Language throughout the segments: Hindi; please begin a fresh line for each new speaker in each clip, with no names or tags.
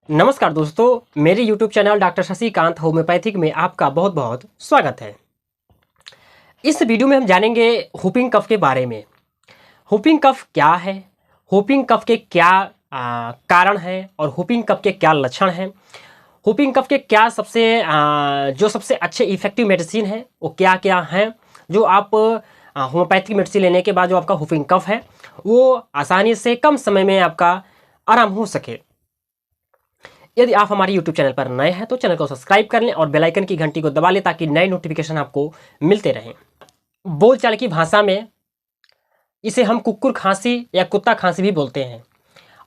नमस्कार दोस्तों, मेरे YouTube channel doctor Shashikant homeopathic में आपका बहुत बहुत स्वागत है। इस वीडियो में हम जानेंगे whooping कफ के बारे में। whooping कफ क्या है, whooping कफ के क्या कारण हैं और whooping कफ के क्या लक्षण हैं, whooping कफ के क्या सबसे अच्छे इफेक्टिव मेडिसिन हैं वो क्या क्या हैं, जो आप होम्योपैथिक मेडिसिन लेने के बाद जो आपका whooping कफ है वो आसानी से कम समय में आपका आराम हो सके। यदि आप हमारे YouTube चैनल पर नए हैं तो चैनल को सब्सक्राइब कर लें और बेल आइकन की घंटी को दबा लें ताकि नए नोटिफिकेशन आपको मिलते रहें। बोलचाल की भाषा में इसे हम कुकुर खांसी या कुत्ता खांसी भी बोलते हैं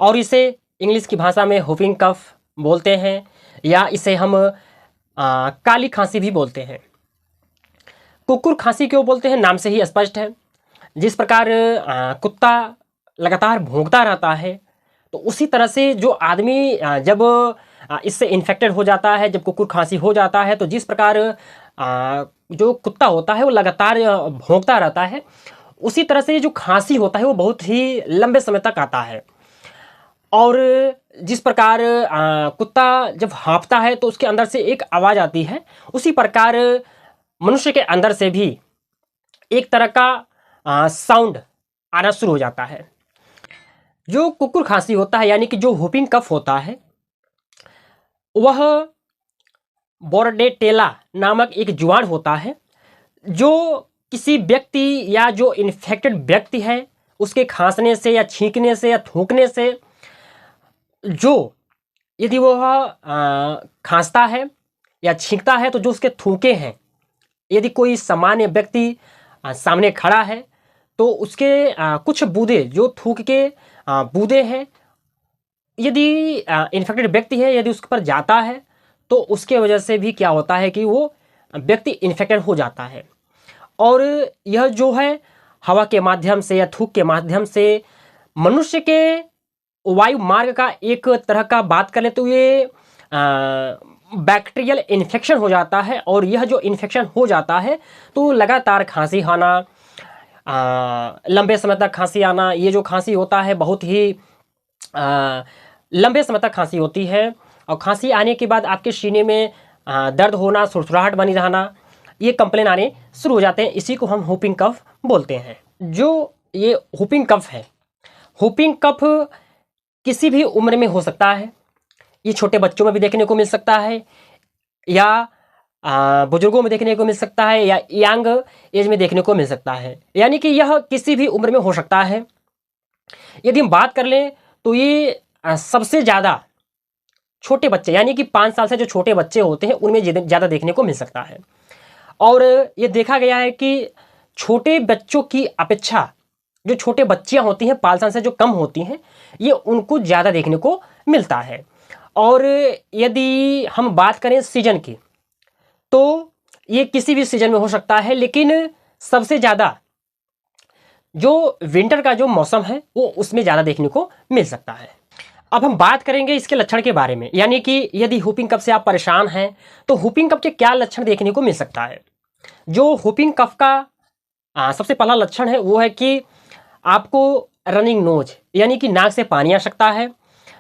और इसे इंग्लिश की भाषा में whooping कफ बोलते हैं या इसे हम काली खांसी भी बोलते हैं। कुकुर खांसी क्यों बोलते हैं, नाम से ही स्पष्ट है। जिस प्रकार कुत्ता लगातार भौंकता रहता है तो उसी तरह से जो आदमी जब इससे इन्फेक्टेड हो जाता है, जब कुकुर खांसी हो जाता है तो जिस प्रकार जो कुत्ता होता है वो लगातार भौंकता रहता है, उसी तरह से जो खांसी होता है वो बहुत ही लंबे समय तक आता है। और जिस प्रकार कुत्ता जब हाँफता है तो उसके अंदर से एक आवाज़ आती है, उसी प्रकार मनुष्य के अंदर से भी एक तरह का साउंड आना शुरू हो जाता है। जो कुकुर खांसी होता है यानी कि जो whooping कफ होता है वह बोर्डेटेला नामक एक जीवाणु होता है जो किसी व्यक्ति या जो इन्फेक्टेड व्यक्ति है उसके खांसने से या छींकने से या थूकने से, जो यदि वह खांसता है या छींकता है तो जो उसके थूके हैं, यदि कोई सामान्य व्यक्ति सामने खड़ा है तो उसके कुछ बूंदे जो थूक के बूंदे हैं, यदि इन्फेक्टेड व्यक्ति है यदि उस पर जाता है तो उसके वजह से भी क्या होता है कि वो व्यक्ति इन्फेक्टेड हो जाता है। और यह जो है हवा के माध्यम से या थूक के माध्यम से मनुष्य के वायु मार्ग का एक तरह का बात करें तो ये बैक्टीरियल इन्फेक्शन हो जाता है। और यह जो इन्फेक्शन हो जाता है तो लगातार खांसी आना, लंबे समय तक खांसी आना, ये जो खांसी होता है बहुत ही लंबे समय तक खांसी होती है। और खांसी आने के बाद आपके सीने में दर्द होना, सुरसुराहट बनी रहना, ये कंप्लेन आने शुरू हो जाते हैं। इसी को हम whooping कफ बोलते हैं। जो ये whooping कफ है, whooping कफ किसी भी उम्र में हो सकता है। ये छोटे बच्चों में भी देखने को मिल सकता है या बुजुर्गों में देखने को मिल सकता है या यंग एज में देखने को मिल सकता है, यानी कि यह किसी भी उम्र में हो सकता है। यदि हम बात कर लें तो ये सबसे ज़्यादा छोटे बच्चे यानी कि 5 साल से जो छोटे बच्चे होते हैं उनमें ज़्यादा देखने को मिल सकता है। और ये देखा गया है कि छोटे बच्चों की अपेक्षा जो छोटे बच्चियां होती हैं 5 साल से जो कम होती हैं, ये उनको ज़्यादा देखने को मिलता है। और यदि हम बात करें सीजन की तो ये किसी भी सीजन में हो सकता है, लेकिन सबसे ज़्यादा जो विंटर का जो मौसम है वो उसमें ज़्यादा देखने को मिल सकता है। अब हम बात करेंगे इसके लक्षण के बारे में, यानी कि यदि whooping कफ से आप परेशान हैं तो whooping कफ के क्या लक्षण देखने को मिल सकता है। जो whooping कफ का सबसे पहला लक्षण है वो है कि आपको रनिंग नोज यानी कि नाक से पानी आ सकता है,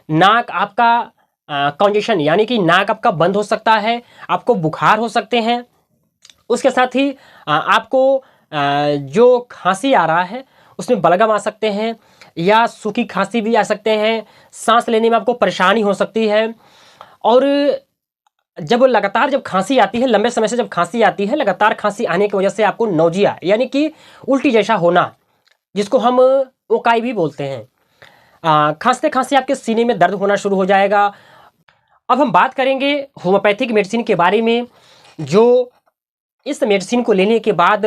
नाक आपका कंजेशन यानी कि नाक आपका बंद हो सकता है, आपको बुखार हो सकते हैं। उसके साथ ही आपको जो खांसी आ रहा है उसमें बलगम आ सकते हैं या सूखी खांसी भी आ सकते हैं, सांस लेने में आपको परेशानी हो सकती है। और जब खांसी आती है, लंबे समय से जब खांसी आती है, लगातार खांसी आने की वजह से आपको नौजिया यानी कि उल्टी जैसा होना, जिसको हम ओकाई भी बोलते हैं, खांसते खांसते आपके सीने में दर्द होना शुरू हो जाएगा। अब हम बात करेंगे होम्योपैथिक मेडिसिन के बारे में। जो इस मेडिसिन को लेने के बाद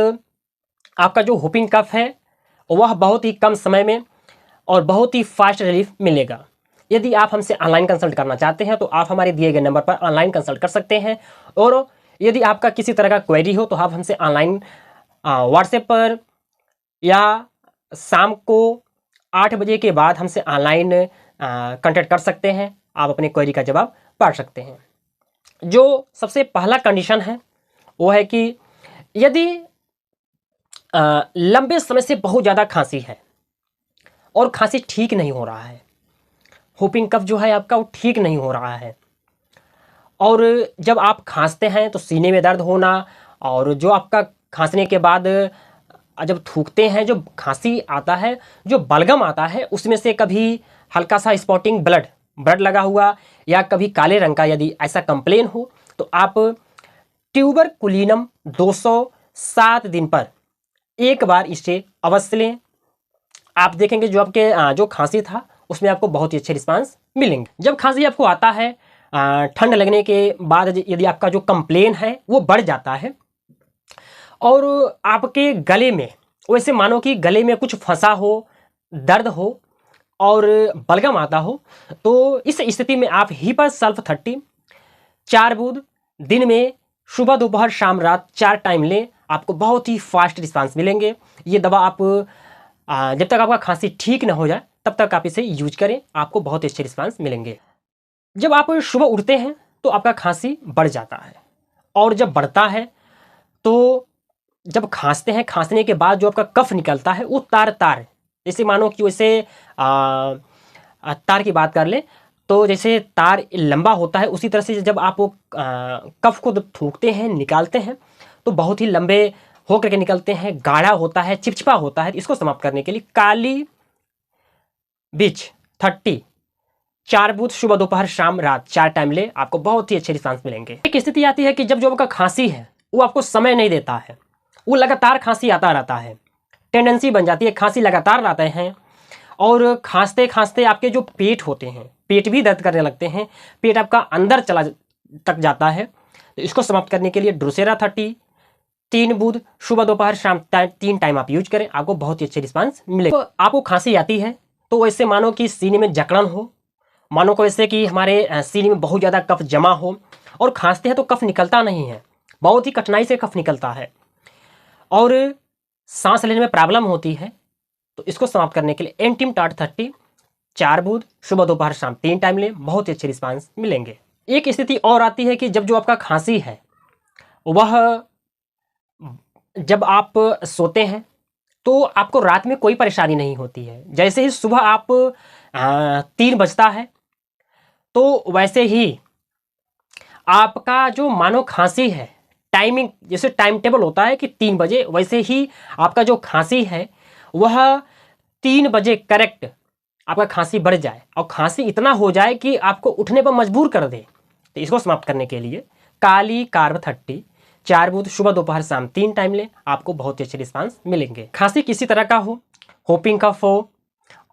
आपका जो whooping कफ है वह बहुत ही कम समय में और बहुत ही फास्ट रिलीफ मिलेगा। यदि आप हमसे ऑनलाइन कंसल्ट करना चाहते हैं तो आप हमारे दिए गए नंबर पर ऑनलाइन कंसल्ट कर सकते हैं। और यदि आपका किसी तरह का क्वेरी हो तो आप हमसे ऑनलाइन व्हाट्सएप पर या शाम को 8 बजे के बाद हमसे ऑनलाइन कांटेक्ट कर सकते हैं। आप अपने क्वेरी का जवाब पा सकते हैं। जो सबसे पहला कंडीशन है वो है कि यदि लंबे समय से बहुत ज़्यादा खांसी है और खांसी ठीक नहीं हो रहा है, होपिंग कफ जो है आपका वो ठीक नहीं हो रहा है। और जब आप खांसते हैं तो सीने में दर्द होना, और जो आपका खांसने के बाद जब थूकते हैं जो खांसी आता है, जो बलगम आता है, उसमें से कभी हल्का सा स्पॉटिंग ब्लड लगा हुआ या कभी काले रंग का यदि ऐसा कंप्लेन हो तो आप ट्यूबरकुलिनम 207 दिन पर एक बार इसे अवश्य लें। आप देखेंगे जो आपके जो खांसी था उसमें आपको बहुत ही अच्छे रिस्पांस मिलेंगे। जब खांसी आपको आता है ठंड लगने के बाद यदि आपका जो कंप्लेन है वो बढ़ जाता है और आपके गले में वैसे मानो कि गले में कुछ फंसा हो, दर्द हो और बलगम आता हो, तो इस स्थिति में आप हीपर सल्फ 30 4 बूंद दिन में सुबह दोपहर शाम रात 4 टाइम लें, आपको बहुत ही फास्ट रिस्पांस मिलेंगे। ये दवा आप जब तक आपका खांसी ठीक ना हो जाए तब तक आप इसे यूज करें, आपको बहुत अच्छे रिस्पांस मिलेंगे। जब आप सुबह उठते हैं तो आपका खांसी बढ़ जाता है, और जब बढ़ता है तो जब खांसते हैं, खांसने के बाद जो आपका कफ निकलता है वो तार जैसे मानो कि वैसे तार की बात कर लें तो जैसे तार लंबा होता है, उसी तरह से जब आप वो कफ को थूकते हैं, निकालते हैं तो बहुत ही लंबे होकर के निकलते हैं, गाढ़ा होता है, चिपचिपा होता है। इसको समाप्त करने के लिए काली बीच 30 4 बूंद सुबह दोपहर शाम रात 4 टाइम ले, आपको बहुत ही अच्छे रिस्पांस मिलेंगे। एक स्थिति आती है कि जब जो आपका खांसी है वो आपको समय नहीं देता है, वो लगातार खांसी आता रहता है, टेंडेंसी बन जाती है, खांसी लगातार आते हैं और खांसते खांसते आपके जो पेट होते हैं, पेट भी दर्द करने लगते हैं, पेट आपका अंदर चला तक जाता है। तो इसको समाप्त करने के लिए ड्रोसेरा 30 3 बूंद सुबह दोपहर शाम 3 टाइम आप यूज करें, आपको बहुत ही अच्छे रिस्पांस मिलेगा। तो आपको खांसी आती है तो वैसे मानो कि सीने में जकड़न हो, मानो को ऐसे कि हमारे सीने में बहुत ज़्यादा कफ जमा हो और खांसते हैं तो कफ निकलता नहीं है, बहुत ही कठिनाई से कफ निकलता है और सांस लेने में प्रॉब्लम होती है, तो इसको समाप्त करने के लिए एंटीम टाट 30 4 बूंद सुबह दोपहर शाम 3 टाइम लें, बहुत ही अच्छे रिस्पांस मिलेंगे। एक स्थिति और आती है कि जब जो आपका खांसी है वह जब आप सोते हैं तो आपको रात में कोई परेशानी नहीं होती है, जैसे ही सुबह आप 3 बजता है तो वैसे ही आपका जो मानो खांसी है, टाइमिंग जैसे टाइम टेबल होता है कि 3 बजे, वैसे ही आपका जो खांसी है वह 3 बजे करेक्ट आपका खांसी बढ़ जाए और खांसी इतना हो जाए कि आपको उठने पर मजबूर कर दे। तो इसको समाप्त करने के लिए काली कार्ब 30 4 बूंद सुबह दोपहर शाम 3 टाइम लें, आपको बहुत ही अच्छे रिस्पांस मिलेंगे। खांसी किसी तरह का हो, होपिंग कफ हो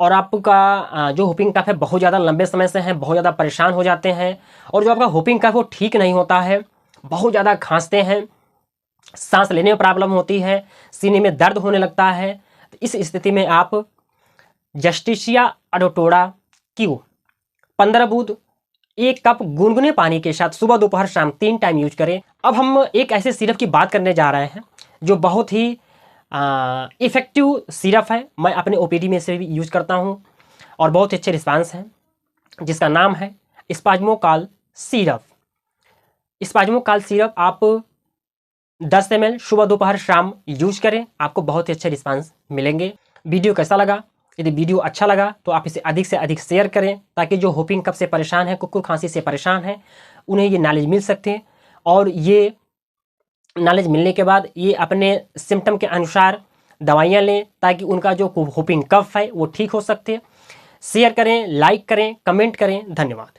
और आपका जो होपिंग कफ है बहुत ज़्यादा लंबे समय से है, बहुत ज़्यादा परेशान हो जाते हैं और जो आपका होपिंग कफ वो ठीक नहीं होता है, बहुत ज़्यादा खांसते हैं, सांस लेने में प्रॉब्लम होती है, सीने में दर्द होने लगता है, तो इस स्थिति में आप जस्टिसिया अडोटोरा क्यू 15 बूंद 1 कप गुनगुने पानी के साथ सुबह दोपहर शाम 3 टाइम यूज करें। अब हम एक ऐसे सिरप की बात करने जा रहे हैं जो बहुत ही इफ़ेक्टिव सिरप है, मैं अपने ओपीडी में से भी यूज करता हूं और बहुत अच्छे रिस्पांस हैं, जिसका नाम है स्पाज्मोकाल सिरप। स्पाज्मोकाल सिरप आप 10 ml सुबह दोपहर शाम यूज करें, आपको बहुत ही अच्छे रिस्पांस मिलेंगे। वीडियो कैसा लगा? यदि वीडियो अच्छा लगा तो आप इसे अधिक से अधिक शेयर करें ताकि जो होपिंग कफ से परेशान है, कुकुर खांसी से परेशान है, उन्हें ये नॉलेज मिल सकते हैं और ये नॉलेज मिलने के बाद ये अपने सिम्टम के अनुसार दवाइयाँ लें ताकि उनका जो होपिंग कफ है वो ठीक हो सकते हैं। शेयर करें, लाइक करें, कमेंट करें। धन्यवाद।